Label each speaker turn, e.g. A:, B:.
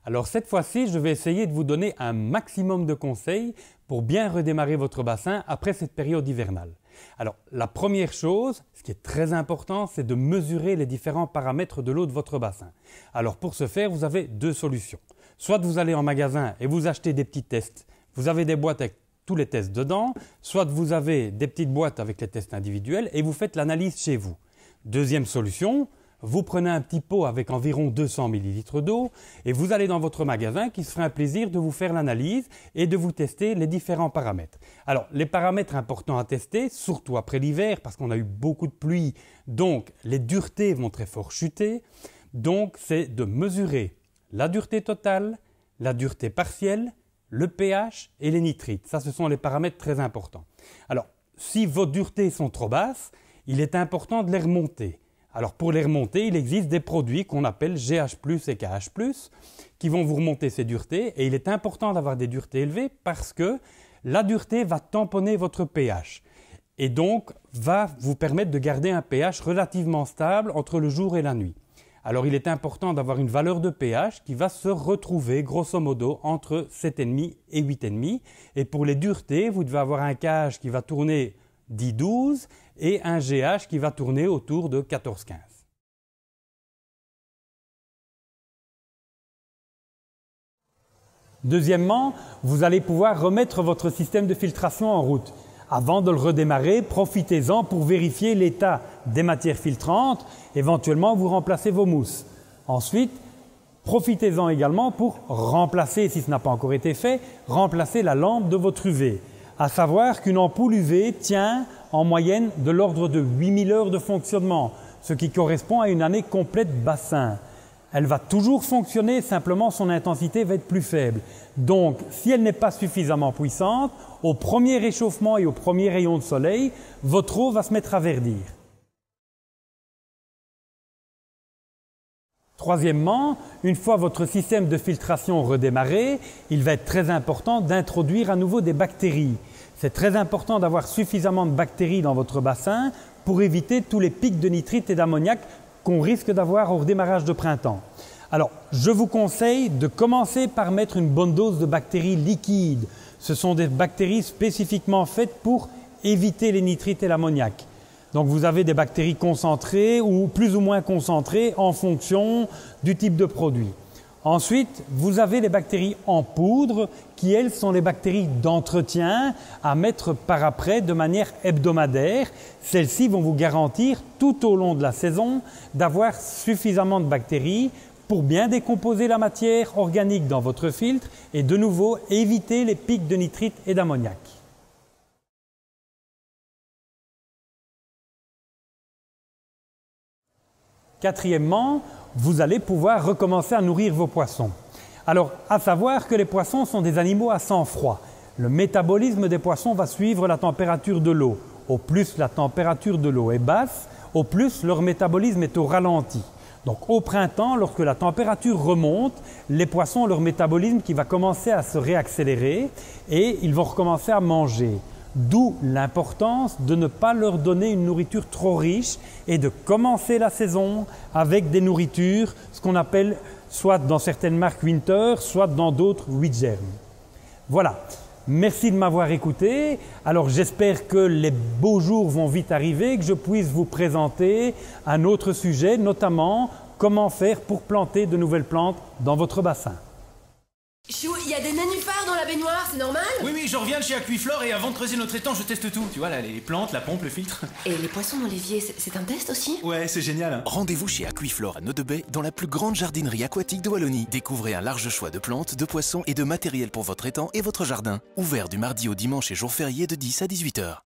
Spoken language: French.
A: Alors cette fois-ci, je vais essayer de vous donner un maximum de conseils pour bien redémarrer votre bassin après cette période hivernale. Alors la première chose, ce qui est très important, c'est de mesurer les différents paramètres de l'eau de votre bassin. Alors pour ce faire, vous avez deux solutions. Soit vous allez en magasin et vous achetez des petits tests. Vous avez des boîtes avec tous les tests dedans, soit vous avez des petites boîtes avec les tests individuels et vous faites l'analyse chez vous. Deuxième solution, vous prenez un petit pot avec environ 200 ml d'eau et vous allez dans votre magasin qui se fera un plaisir de vous faire l'analyse et de vous tester les différents paramètres. Alors, les paramètres importants à tester, surtout après l'hiver parce qu'on a eu beaucoup de pluie, donc les duretés vont très fort chuter. Donc, c'est de mesurer la dureté totale, la dureté partielle, le pH et les nitrites. Ça, ce sont les paramètres très importants. Alors, si vos duretés sont trop basses, il est important de les remonter. Alors, pour les remonter, il existe des produits qu'on appelle GH+, et KH+, qui vont vous remonter ces duretés. Et il est important d'avoir des duretés élevées parce que la dureté va tamponner votre pH. Et donc, va vous permettre de garder un pH relativement stable entre le jour et la nuit. Alors, il est important d'avoir une valeur de pH qui va se retrouver grosso modo entre 7,5 et 8,5. Et pour les duretés, vous devez avoir un KH qui va tourner 10-12 et un GH qui va tourner autour de 14-15. Deuxièmement, vous allez pouvoir remettre votre système de filtration en route. Avant de le redémarrer, profitez-en pour vérifier l'état des matières filtrantes. Éventuellement, vous remplacez vos mousses. Ensuite, profitez-en également pour remplacer, si ce n'a pas encore été fait, remplacer la lampe de votre UV. À savoir qu'une ampoule UV tient en moyenne de l'ordre de 8000 heures de fonctionnement, ce qui correspond à une année complète bassin. Elle va toujours fonctionner, simplement son intensité va être plus faible. Donc, si elle n'est pas suffisamment puissante, au premier réchauffement et au premier rayon de soleil, votre eau va se mettre à verdir. Troisièmement, une fois votre système de filtration redémarré, il va être très important d'introduire à nouveau des bactéries. C'est très important d'avoir suffisamment de bactéries dans votre bassin pour éviter tous les pics de nitrite et d'ammoniac qu'on risque d'avoir au redémarrage de printemps. Alors, je vous conseille de commencer par mettre une bonne dose de bactéries liquides. Ce sont des bactéries spécifiquement faites pour éviter les nitrites et l'ammoniac. Donc, vous avez des bactéries concentrées ou plus ou moins concentrées en fonction du type de produit. Ensuite, vous avez les bactéries en poudre qui, elles, sont les bactéries d'entretien à mettre par après de manière hebdomadaire. Celles-ci vont vous garantir tout au long de la saison d'avoir suffisamment de bactéries pour bien décomposer la matière organique dans votre filtre et de nouveau éviter les pics de nitrite et d'ammoniac. Quatrièmement, vous allez pouvoir recommencer à nourrir vos poissons. Alors, à savoir que les poissons sont des animaux à sang froid. Le métabolisme des poissons va suivre la température de l'eau. Au plus la température de l'eau est basse, au plus leur métabolisme est au ralenti. Donc au printemps, lorsque la température remonte, les poissons ont leur métabolisme qui va commencer à se réaccélérer et ils vont recommencer à manger. D'où l'importance de ne pas leur donner une nourriture trop riche et de commencer la saison avec des nourritures, ce qu'on appelle soit dans certaines marques Winter, soit dans d'autres Wheatgerm. Voilà, merci de m'avoir écouté. Alors j'espère que les beaux jours vont vite arriver, que je puisse vous présenter un autre sujet, notamment comment faire pour planter de nouvelles plantes dans votre bassin.
B: Chou, il y a des nénuphars dans la baignoire, c'est normal?
C: Oui, je reviens de chez Aquiflore et avant de creuser notre étang, je teste tout. Tu vois, là, les plantes, la pompe, le filtre.
B: Et les poissons dans l'évier, c'est un test aussi?
C: Ouais, c'est génial.
D: Rendez-vous chez Aquiflore à Nœud-de-Bay, dans la plus grande jardinerie aquatique de Wallonie. Découvrez un large choix de plantes, de poissons et de matériel pour votre étang et votre jardin. Ouvert du mardi au dimanche et jours fériés de 10 à 18 h.